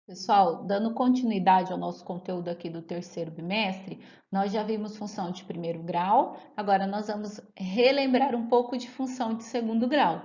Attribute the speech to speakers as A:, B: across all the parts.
A: Pessoal, dando continuidade ao nosso conteúdo aqui do terceiro bimestre, nós já vimos função de primeiro grau, agora nós vamos relembrar um pouco de função de segundo grau.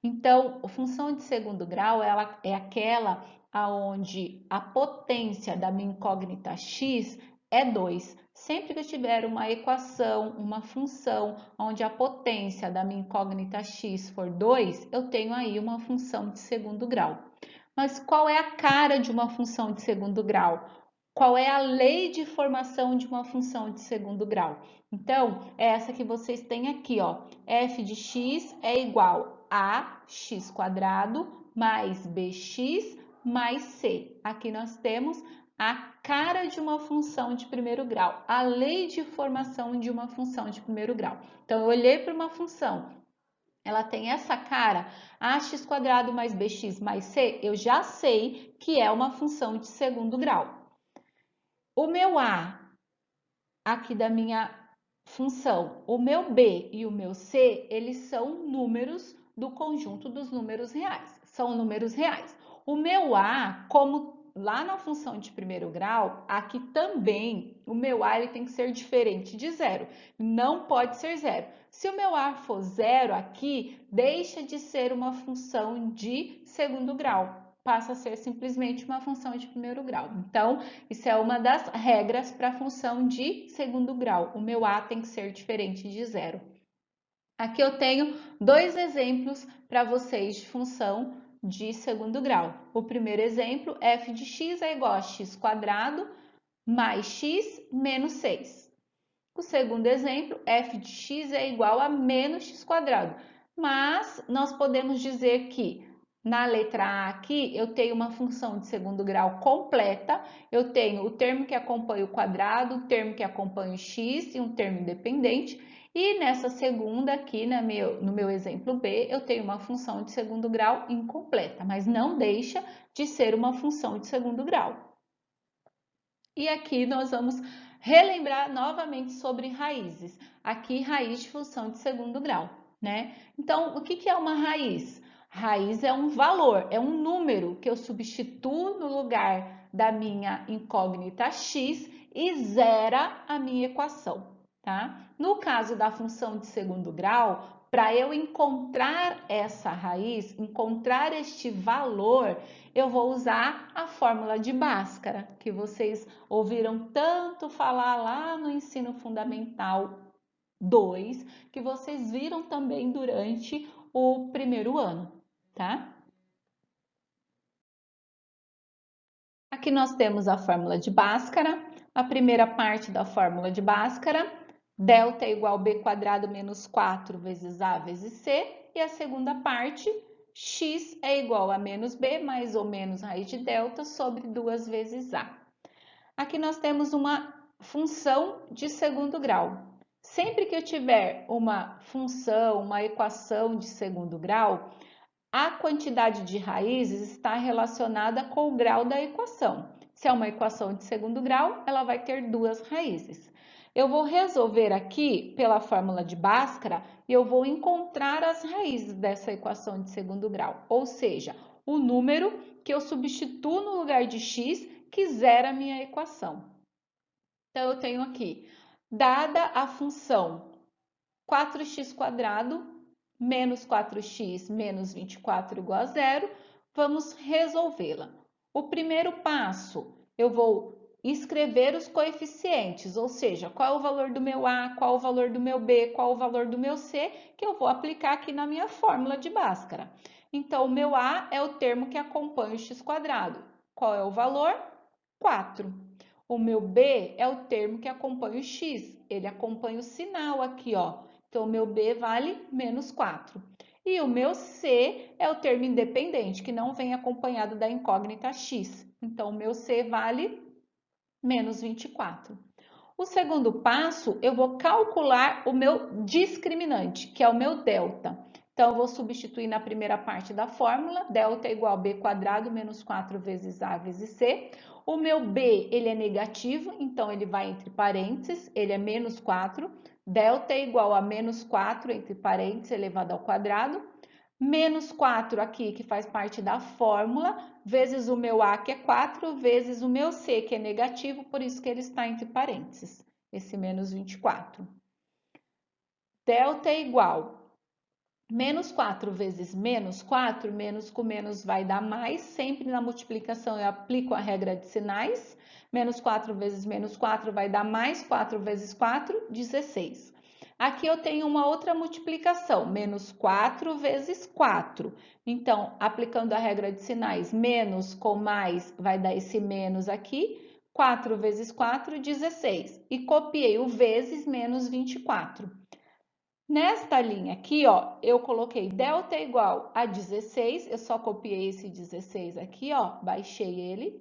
A: Então, a função de segundo grau, ela é aquela aonde a potência da minha incógnita x é 2. Sempre que eu tiver uma equação, uma função, onde a potência da minha incógnita x for 2, eu tenho aí uma função de segundo grau. Mas qual é a cara de uma função de segundo grau? Qual é a lei de formação de uma função de segundo grau? Então, é essa que vocês têm aqui, ó. F de x é igual a x quadrado mais bx mais c. Aqui nós temos a cara de uma função de primeiro grau, a lei de formação de uma função de primeiro grau. Então, eu olhei para uma função, ela tem essa cara, ax quadrado mais bx mais c, eu já sei que é uma função de segundo grau. O meu a, aqui da minha função, o meu b e o meu c, eles são números do conjunto dos números reais, são números reais. O meu a, como lá na função de primeiro grau, aqui também o meu a ele tem que ser diferente de zero, não pode ser zero. Se o meu a for zero aqui, deixa de ser uma função de segundo grau, passa a ser simplesmente uma função de primeiro grau. Então, isso é uma das regras para a função de segundo grau. O meu a tem que ser diferente de zero. Aqui eu tenho dois exemplos para vocês de função de segundo grau. O primeiro exemplo, f de x é igual a x quadrado mais x menos 6. O segundo exemplo, f de x é igual a menos x quadrado. Mas nós podemos dizer que na letra A aqui, eu tenho uma função de segundo grau completa, eu tenho o termo que acompanha o quadrado, o termo que acompanha o x e um termo independente. E nessa segunda aqui, no meu exemplo B, eu tenho uma função de segundo grau incompleta, mas não deixa de ser uma função de segundo grau. E aqui nós vamos relembrar novamente sobre raízes. Aqui, raiz de função de segundo grau, né? Então, o que é uma raiz? Raiz é um valor, é um número que eu substituo no lugar da minha incógnita x e zera a minha equação, tá? No caso da função de segundo grau, para eu encontrar essa raiz, encontrar este valor, eu vou usar a fórmula de Bhaskara, que vocês ouviram tanto falar lá no ensino fundamental 2, que vocês viram também durante o primeiro ano, tá? Aqui nós temos a fórmula de Bhaskara, a primeira parte da fórmula de Bhaskara, delta é igual a b quadrado menos 4 vezes a vezes c, e a segunda parte, x é igual a menos b mais ou menos raiz de delta sobre 2 vezes a. Aqui nós temos uma função de segundo grau. Sempre que eu tiver uma função, uma equação de segundo grau, a quantidade de raízes está relacionada com o grau da equação. Se é uma equação de segundo grau, ela vai ter duas raízes. Eu vou resolver aqui pela fórmula de Bhaskara e eu vou encontrar as raízes dessa equação de segundo grau, ou seja, o número que eu substituo no lugar de x que zera a minha equação. Então, eu tenho aqui, dada a função 4x² menos 4x menos 24 igual a zero, vamos resolvê-la. O primeiro passo, eu vou escrever os coeficientes, ou seja, qual é o valor do meu A, qual é o valor do meu B, qual é o valor do meu C, que eu vou aplicar aqui na minha fórmula de Bhaskara. Então, o meu A é o termo que acompanha o x². Qual é o valor? 4. O meu B é o termo que acompanha o x, ele acompanha o sinal aqui, ó. Então, o meu B vale menos 4. E o meu C é o termo independente, que não vem acompanhado da incógnita x. Então, o meu C vale menos 24. O segundo passo, eu vou calcular o meu discriminante, que é o meu delta. Então, eu vou substituir na primeira parte da fórmula, delta é igual a b quadrado menos 4 vezes a vezes c. O meu b, ele é negativo, então ele vai entre parênteses, ele é menos 4. Delta é igual a menos 4 entre parênteses elevado ao quadrado, menos 4 aqui, que faz parte da fórmula, vezes o meu A, que é 4, vezes o meu C, que é negativo, por isso que ele está entre parênteses, esse menos 24. Delta é igual menos 4 vezes menos 4, menos com menos vai dar mais, sempre na multiplicação eu aplico a regra de sinais, menos 4 vezes menos 4 vai dar mais, 4 vezes 4, 16. Aqui eu tenho uma outra multiplicação, menos 4 vezes 4. Então, aplicando a regra de sinais, menos com mais vai dar esse menos aqui, 4 vezes 4, 16. E copiei o vezes menos 24. Nesta linha aqui, ó, eu coloquei delta é igual a 16, eu só copiei esse 16 aqui, ó, baixei ele.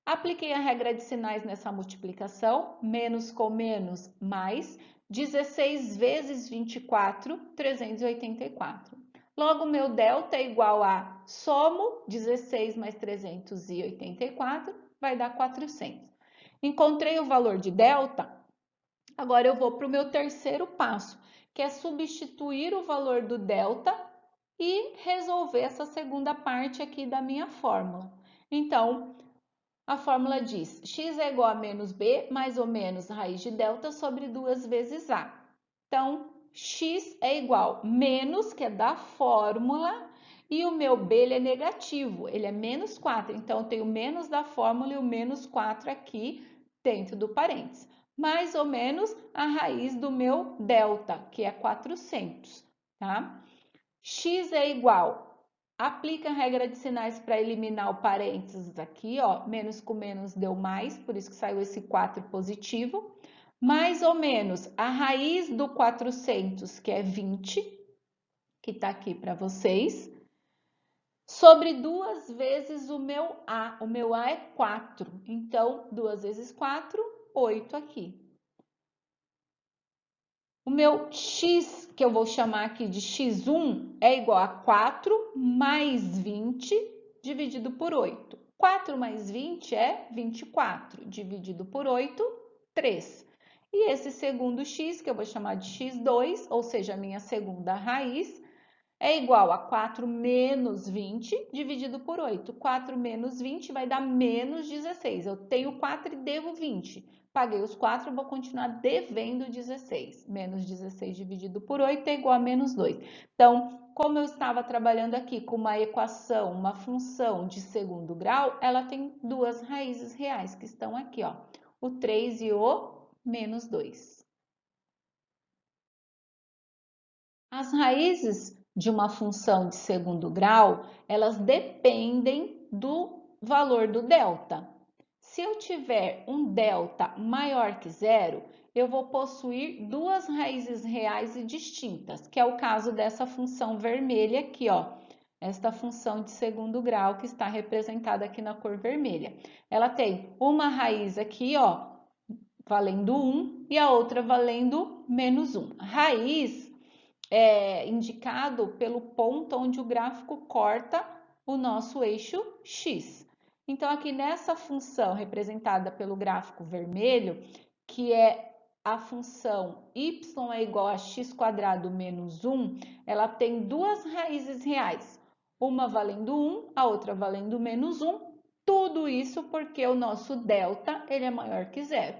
A: Apliquei a regra de sinais nessa multiplicação, menos com menos, mais, 16 vezes 24, 384. Logo, meu delta é igual a, somo 16 mais 384, vai dar 400. Encontrei o valor de delta, agora eu vou para o meu terceiro passo, que é substituir o valor do delta e resolver essa segunda parte aqui da minha fórmula. Então, a fórmula diz x é igual a menos b mais ou menos raiz de delta sobre 2 vezes a. Então, x é igual a menos, que é da fórmula, e o meu b ele é negativo, ele é menos 4. Então, eu tenho menos da fórmula e o menos 4 aqui dentro do parênteses. Mais ou menos a raiz do meu delta, que é 400, tá? X é igual, aplica a regra de sinais para eliminar o parênteses aqui, ó, menos com menos deu mais, por isso que saiu esse 4 positivo. Mais ou menos a raiz do 400, que é 20, que está aqui para vocês, sobre 2 vezes o meu A. O meu A é 4, então 2 vezes 4, 8 aqui. O meu x, que eu vou chamar aqui de x1, é igual a 4 mais 20 dividido por 8. 4 mais 20 é 24, dividido por 8, 3. E esse segundo x, que eu vou chamar de x2, ou seja, a minha segunda raiz, é igual a 4 menos 20 dividido por 8. 4 menos 20 vai dar menos 16. Eu tenho 4 e devo 20. Paguei os 4, vou continuar devendo 16. Menos 16 dividido por 8 é igual a menos 2. Então, como eu estava trabalhando aqui com uma equação, uma função de segundo grau, ela tem duas raízes reais que estão aqui, ó. O 3 e o menos 2. As raízes de uma função de segundo grau, elas dependem do valor do delta. Se eu tiver um delta maior que zero, eu vou possuir duas raízes reais e distintas, que é o caso dessa função vermelha aqui, ó. Esta função de segundo grau que está representada aqui na cor vermelha. Ela tem uma raiz aqui, ó, valendo 1 e a outra valendo menos 1. Raiz é indicado pelo ponto onde o gráfico corta o nosso eixo x. Então, aqui nessa função representada pelo gráfico vermelho, que é a função y é igual a x² menos 1, ela tem duas raízes reais, uma valendo 1, a outra valendo menos 1, tudo isso porque o nosso delta ele é maior que zero.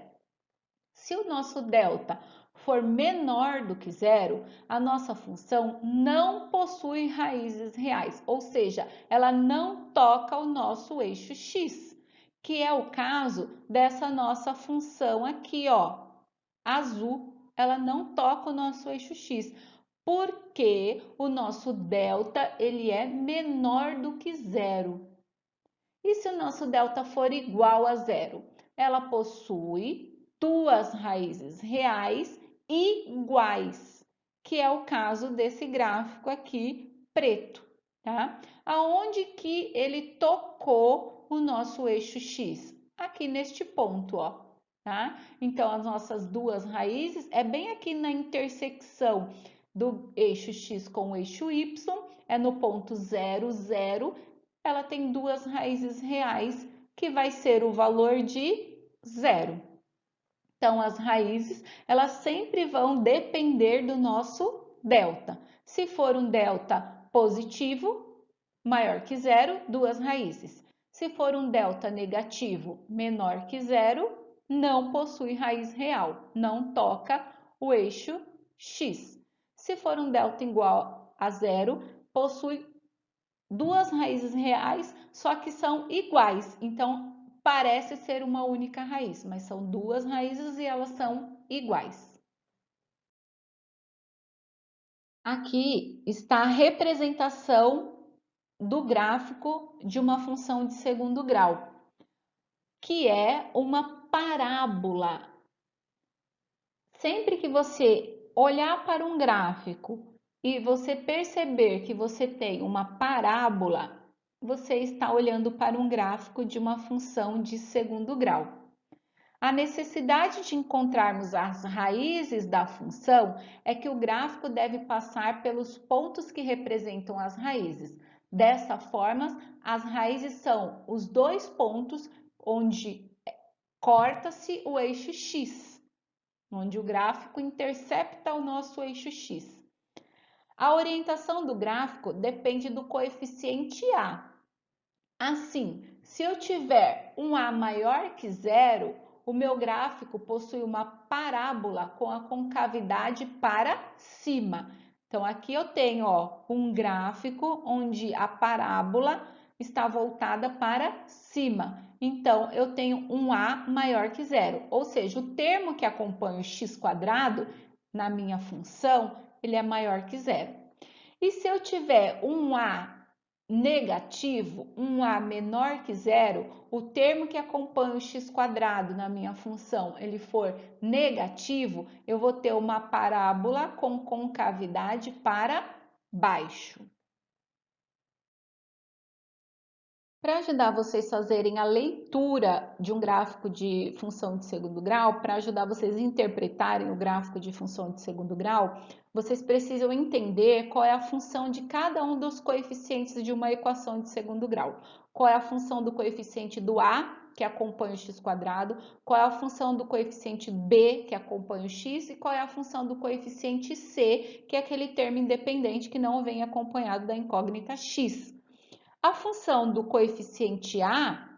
A: Se o nosso delta for menor do que zero, a nossa função não possui raízes reais, ou seja, ela não toca o nosso eixo x, que é o caso dessa nossa função aqui, ó, azul, ela não toca o nosso eixo x, porque o nosso delta ele é menor do que zero. E se o nosso delta for igual a zero? Ela possui duas raízes reais iguais, que é o caso desse gráfico aqui preto, tá? Aonde que ele tocou o nosso eixo x? Aqui neste ponto, ó, tá? Então, as nossas duas raízes é bem aqui na intersecção do eixo x com o eixo y, é no ponto 0, 0, ela tem duas raízes reais, que vai ser o valor de zero. Então, as raízes, elas sempre vão depender do nosso delta. Se for um delta positivo, maior que zero, duas raízes. Se for um delta negativo menor que zero, não possui raiz real, não toca o eixo x. Se for um delta igual a zero, possui duas raízes reais, só que são iguais. Então, parece ser uma única raiz, mas são duas raízes e elas são iguais. Aqui está a representação do gráfico de uma função de segundo grau, que é uma parábola. Sempre que você olhar para um gráfico e você perceber que você tem uma parábola, você está olhando para um gráfico de uma função de segundo grau. A necessidade de encontrarmos as raízes da função é que o gráfico deve passar pelos pontos que representam as raízes. Dessa forma, as raízes são os dois pontos onde corta-se o eixo x, onde o gráfico intercepta o nosso eixo x. A orientação do gráfico depende do coeficiente a. Assim, se eu tiver um a maior que zero, o meu gráfico possui uma parábola com a concavidade para cima. Então, aqui eu tenho um gráfico onde a parábola está voltada para cima. Então, eu tenho um a maior que zero, ou seja, o termo que acompanha o x² na minha função, ele é maior que zero. E se eu tiver um a negativo, um a menor que zero, o termo que acompanha o x² na minha função, ele for negativo, eu vou ter uma parábola com concavidade para baixo. Para ajudar vocês a fazerem a leitura de um gráfico de função de segundo grau, para ajudar vocês a interpretarem o gráfico de função de segundo grau, vocês precisam entender qual é a função de cada um dos coeficientes de uma equação de segundo grau. Qual é a função do coeficiente do a, que acompanha o x², qual é a função do coeficiente b, que acompanha o x, e qual é a função do coeficiente c, que é aquele termo independente que não vem acompanhado da incógnita x. A função do coeficiente a,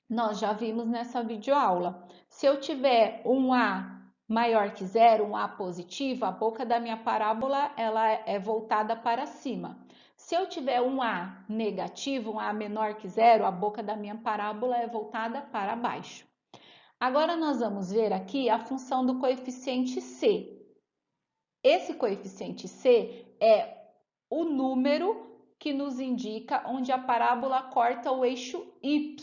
A: nós já vimos nessa videoaula. Se eu tiver um a maior que zero, um a positivo, a boca da minha parábola ela é voltada para cima. Se eu tiver um a negativo, um a menor que zero, a boca da minha parábola é voltada para baixo. Agora nós vamos ver aqui a função do coeficiente c. Esse coeficiente c é o número que nos indica onde a parábola corta o eixo y.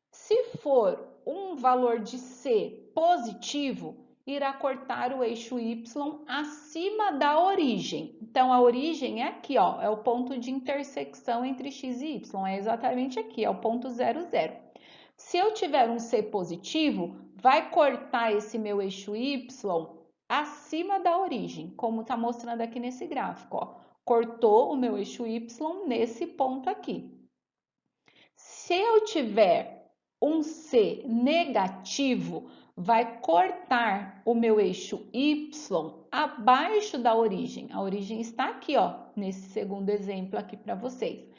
A: Se for um valor de c positivo, irá cortar o eixo y acima da origem. Então, a origem é aqui, é o ponto de intersecção entre x e y, é exatamente aqui, é o ponto 0, 0. Se eu tiver um c positivo, vai cortar esse meu eixo y acima da origem, como está mostrando aqui nesse gráfico, cortou o meu eixo y nesse ponto aqui. Se eu tiver um C negativo, vai cortar o meu eixo y abaixo da origem. A origem está aqui, nesse segundo exemplo aqui para vocês.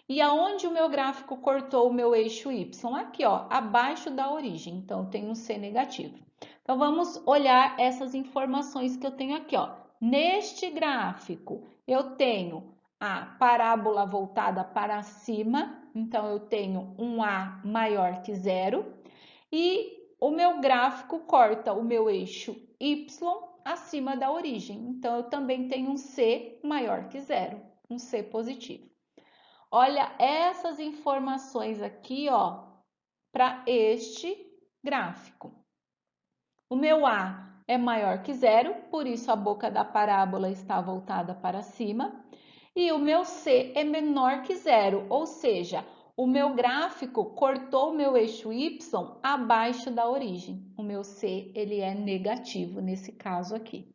A: E aonde o meu gráfico cortou o meu eixo y? Aqui, abaixo da origem. Então, eu tenho um C negativo. Então, vamos olhar essas informações que eu tenho aqui, Neste gráfico, eu tenho a parábola voltada para cima, então eu tenho um a maior que zero, e o meu gráfico corta o meu eixo y acima da origem, então eu também tenho um c maior que zero, um c positivo. Olha essas informações aqui, para este gráfico. O meu a é maior que zero, por isso a boca da parábola está voltada para cima. E o meu C é menor que zero, ou seja, o meu gráfico cortou o meu eixo Y abaixo da origem. O meu C, ele é negativo nesse caso aqui.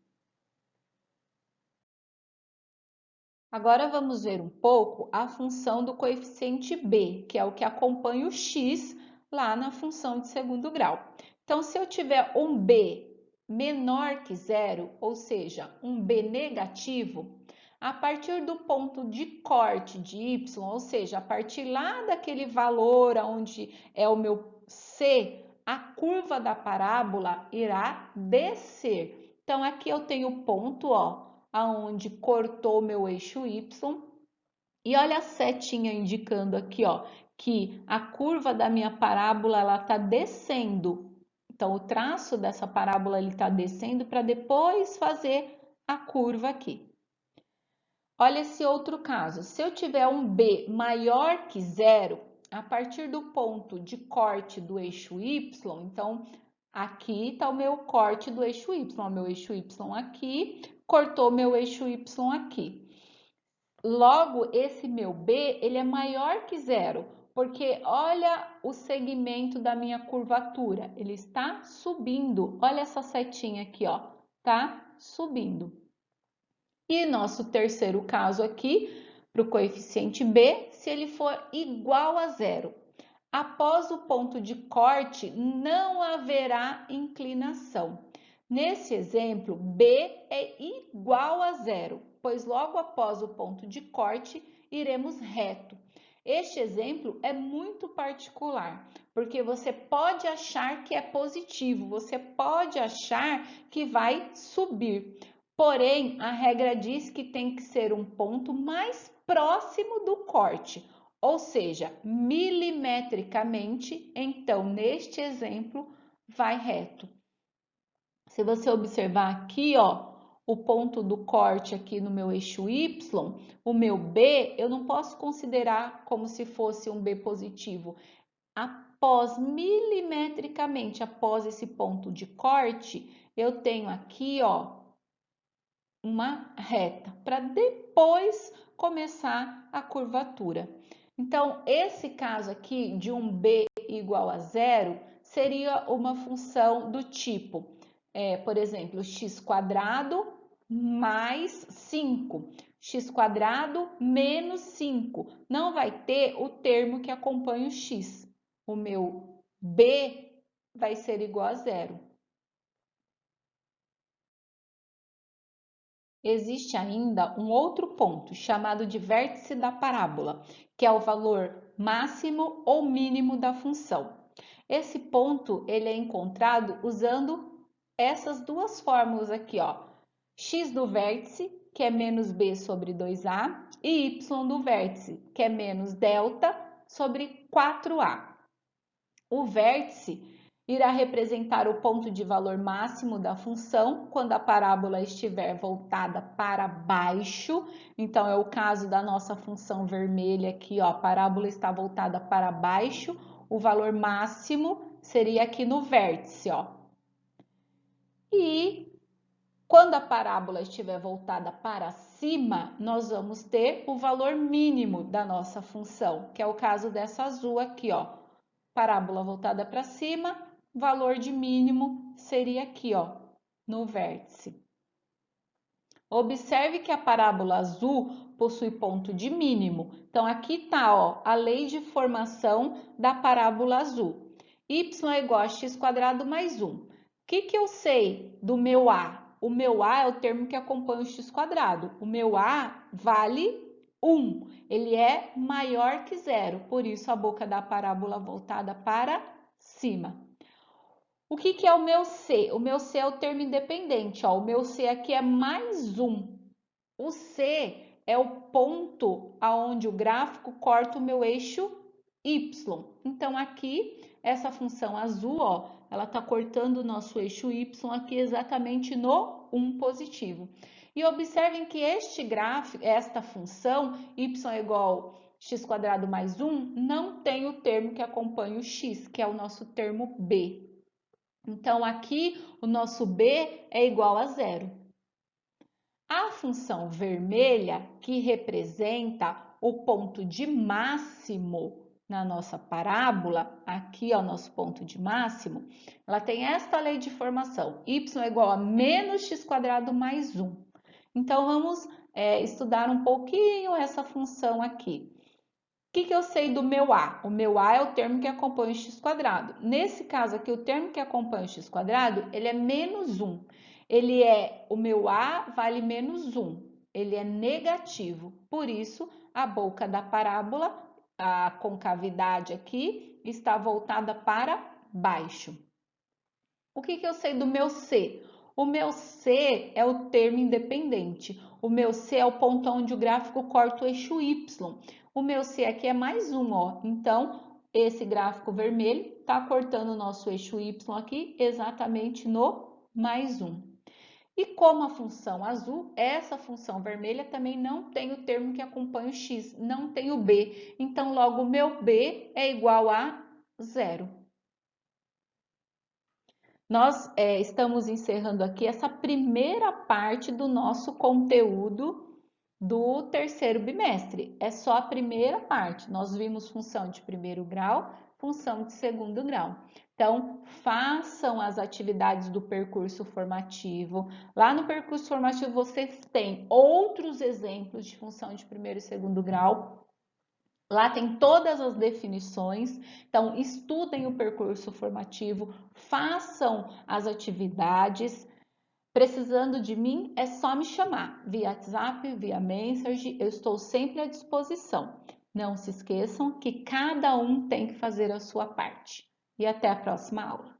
A: Agora vamos ver um pouco a função do coeficiente B, que é o que acompanha o x lá na função de segundo grau. Então, se eu tiver um B menor que zero, ou seja, um B negativo, A partir do ponto de corte de y, ou seja, a partir lá daquele valor onde é o meu C, a curva da parábola irá descer. Então, aqui eu tenho o ponto, ó, aonde cortou meu eixo y, e olha a setinha indicando aqui, ó, que a curva da minha parábola ela está descendo. Então, o traço dessa parábola ele está descendo para depois fazer a curva aqui. Olha esse outro caso. Se eu tiver um B maior que zero, a partir do ponto de corte do eixo Y, então aqui está o meu corte do eixo Y, o meu eixo Y aqui, cortou meu eixo Y aqui. Logo, esse meu B, ele é maior que zero, porque olha o segmento da minha curvatura, ele está subindo. Olha essa setinha aqui, ó, tá subindo. E nosso terceiro caso aqui, para o coeficiente B, se ele for igual a zero. Após o ponto de corte, não haverá inclinação. Nesse exemplo, B é igual a zero, pois logo após o ponto de corte, iremos reto. Este exemplo é muito particular, porque você pode achar que é positivo, você pode achar que vai subir. Porém, a regra diz que tem que ser um ponto mais próximo do corte, ou seja, milimetricamente, então neste exemplo vai reto. Se você observar aqui, ó, o ponto do corte aqui no meu eixo Y, o meu B, eu não posso considerar como se fosse um B positivo. Após milimetricamente, após esse ponto de corte, eu tenho aqui, ó, uma reta para depois começar a curvatura. Então, esse caso aqui de um B igual a zero seria uma função do tipo, por exemplo, x quadrado mais 5, x quadrado menos 5. Não vai ter o termo que acompanha o x. O meu B vai ser igual a zero. Existe ainda um outro ponto, chamado de vértice da parábola, que é o valor máximo ou mínimo da função. Esse ponto ele é encontrado usando essas duas fórmulas aqui, ó. X do vértice, que é menos b sobre 2a, e y do vértice, que é menos delta sobre 4a. O vértice irá representar o ponto de valor máximo da função quando a parábola estiver voltada para baixo. Então, é o caso da nossa função vermelha aqui, ó, a parábola está voltada para baixo, o valor máximo seria aqui no vértice, ó. E quando a parábola estiver voltada para cima, nós vamos ter o valor mínimo da nossa função, que é o caso dessa azul aqui, ó. Parábola voltada para cima, valor de mínimo seria aqui, ó, no vértice. Observe que a parábola azul possui ponto de mínimo. Então, aqui tá, ó, a lei de formação da parábola azul. Y é igual a x quadrado mais 1. O que eu sei do meu A? O meu A é o termo que acompanha o x quadrado. O meu A vale 1. Ele é maior que zero, por isso a boca da parábola voltada para cima. O que é o meu C? O meu C é o termo independente, ó. O meu C aqui é mais 1. O C é o ponto aonde o gráfico corta o meu eixo Y. Então, aqui, essa função azul, ó, ela está cortando o nosso eixo Y aqui exatamente no 1 positivo. E observem que este gráfico, esta função, y é igual a x quadrado mais 1, não tem o termo que acompanha o x, que é o nosso termo b. Então, aqui, o nosso b é igual a zero. A função vermelha, que representa o ponto de máximo na nossa parábola, aqui é o nosso ponto de máximo, ela tem esta lei de formação, y é igual a menos x quadrado mais 1. Então, vamos estudar um pouquinho essa função aqui. O que eu sei do meu A? O meu A é o termo que acompanha o x quadrado. Nesse caso aqui, o termo que acompanha o x quadrado, ele é menos 1. O meu A vale menos 1. ele é negativo. Por isso, a boca da parábola, a concavidade aqui, está voltada para baixo. O que eu sei do meu C? O meu C é o termo independente. O meu C é o ponto onde o gráfico corta o eixo Y. O meu C aqui é mais um, ó. Então, esse gráfico vermelho está cortando o nosso eixo Y aqui exatamente no mais um. E como a função azul, essa função vermelha também não tem o termo que acompanha o x, não tem o b. Então, logo, o meu b é igual a zero. Nós estamos encerrando aqui essa primeira parte do nosso conteúdo do terceiro bimestre. É só a primeira parte. Nós vimos função de primeiro grau, função de segundo grau. Então, façam as atividades do percurso formativo. Lá no percurso formativo, vocês têm outros exemplos de função de primeiro e segundo grau. Lá tem todas as definições, então estudem o percurso formativo, façam as atividades. Precisando de mim, é só me chamar via WhatsApp, via Messenger, eu estou sempre à disposição. Não se esqueçam que cada um tem que fazer a sua parte. E até a próxima aula.